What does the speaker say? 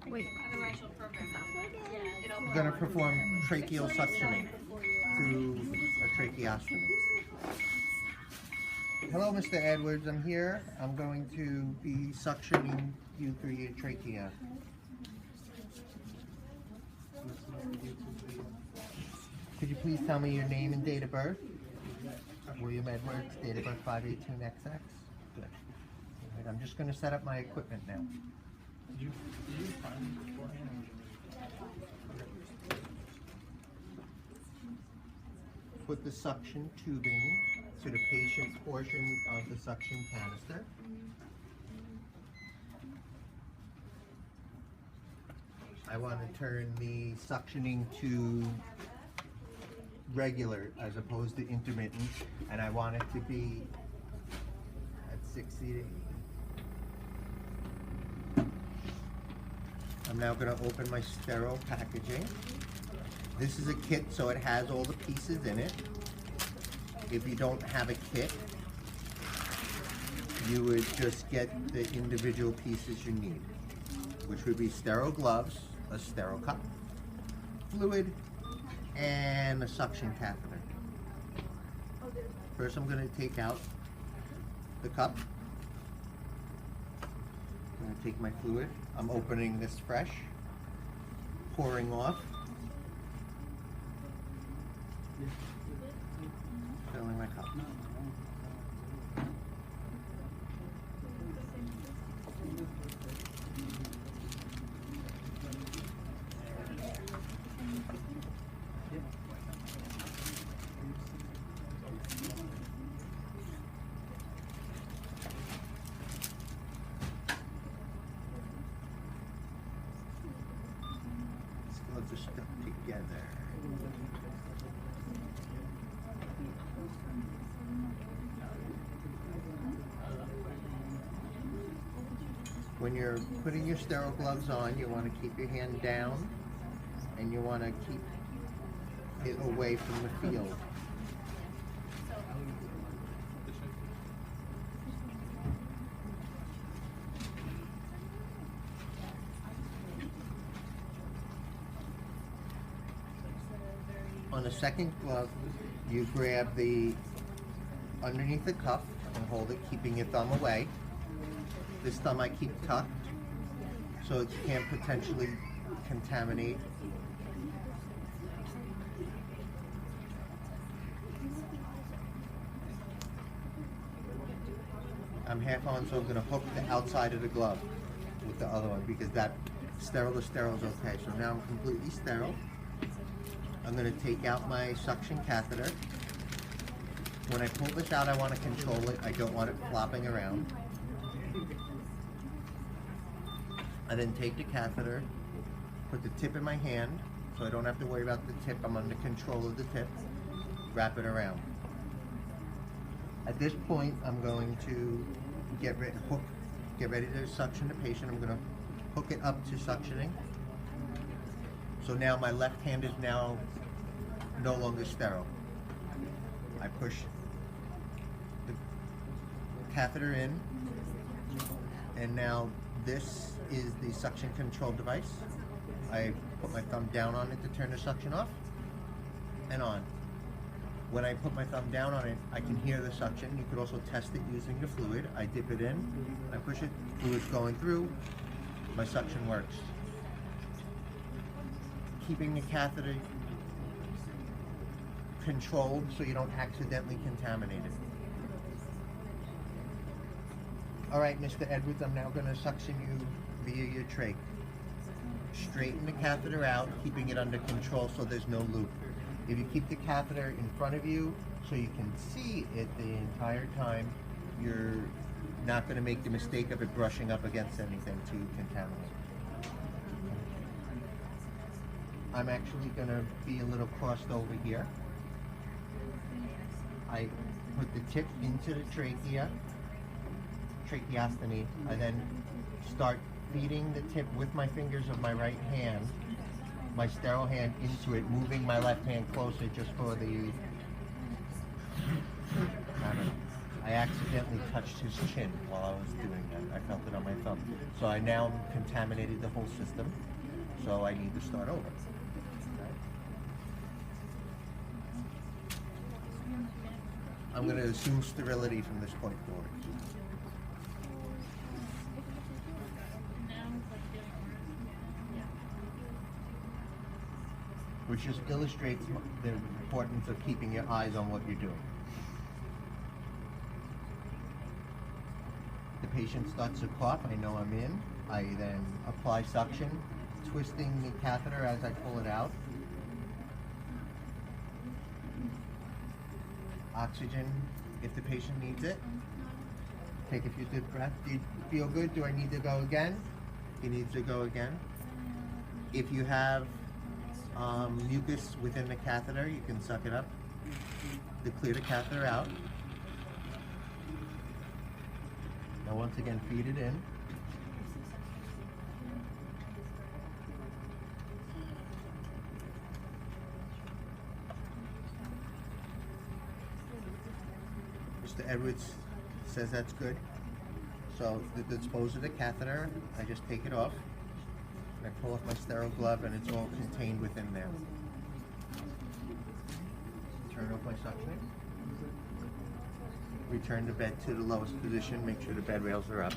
Wait. We're going to perform tracheal suctioning through a tracheostomy. Hello, Mr. Edwards. I'm here. I'm going to be suctioning you through your trachea. Could you please tell me your name and date of birth? William Edwards, date of birth 5/18XX. Good. All right, I'm just going to set up my equipment now. Did you find it beforehand? Put the suction tubing to the patient portion of the suction canister. I want to turn the suctioning to regular as opposed to intermittent, and I want it to be at 60 to 80. I'm now going to open my sterile packaging. This is a kit, so it has all the pieces in it. If you don't have a kit, you would just get the individual pieces you need, which would be sterile gloves, a sterile cup, fluid, and a suction catheter. First, I'm going to take out the cup. I'm going to take my fluid. I'm opening this fresh, pouring off, filling my cup. Gloves are stuck together. When you're putting your sterile gloves on, you want to keep your hand down and you want to keep it away from the field. On the second glove, you grab the underneath the cuff and hold it, keeping your thumb away. This thumb I keep tucked so it can't potentially contaminate. I'm half on, so I'm going to hook the outside of the glove with the other one because that sterile to sterile is okay. So now I'm completely sterile. I'm going to take out my suction catheter. When I pull this out, I want to control it. I don't want it flopping around. I then take the catheter, put the tip in my hand, so I don't have to worry about the tip. I'm under control of the tip. Wrap it around. At this point, I'm going to get ready to suction the patient. I'm going to hook it up to suctioning. So now my left hand is now no longer sterile. I push the catheter in, and now this is the suction control device. I put my thumb down on it to turn the suction off and on. When I put my thumb down on it, I can hear the suction. You could also test it using the fluid. I dip it in, I push it, fluid's going through, my suction works. Keeping the catheter controlled so you don't accidentally contaminate it. All right, Mr. Edwards, I'm now going to suction you via your trach. Straighten the catheter out, keeping it under control so there's no loop. If you keep the catheter in front of you so you can see it the entire time, you're not going to make the mistake of it brushing up against anything to contaminate. I'm actually going to be a little crossed over here. I put the tip into the tracheostomy. I then start feeding the tip with my fingers of my right hand, my sterile hand, into it, moving my left hand closer just for the, I accidentally touched his chin while I was doing that. I felt it on my thumb. So I now contaminated the whole system. So I need to start over. I'm going to assume sterility from this point forward. Which just illustrates the importance of keeping your eyes on what you're doing. The patient starts to cough, I know I'm in. I then apply suction, twisting the catheter as I pull it out. Oxygen if the patient needs it. Take a few deep breaths. Do you feel good? Do I need to go again? He needs to go again. If you have mucus within the catheter, you can suck it up to clear the catheter out. Now once again, feed it in. Mr. Edwards says that's good. So to dispose of the catheter, I just take it off. I pull off my sterile glove and it's all contained within there. Turn off my suction. Return the bed to the lowest position, make sure the bed rails are up.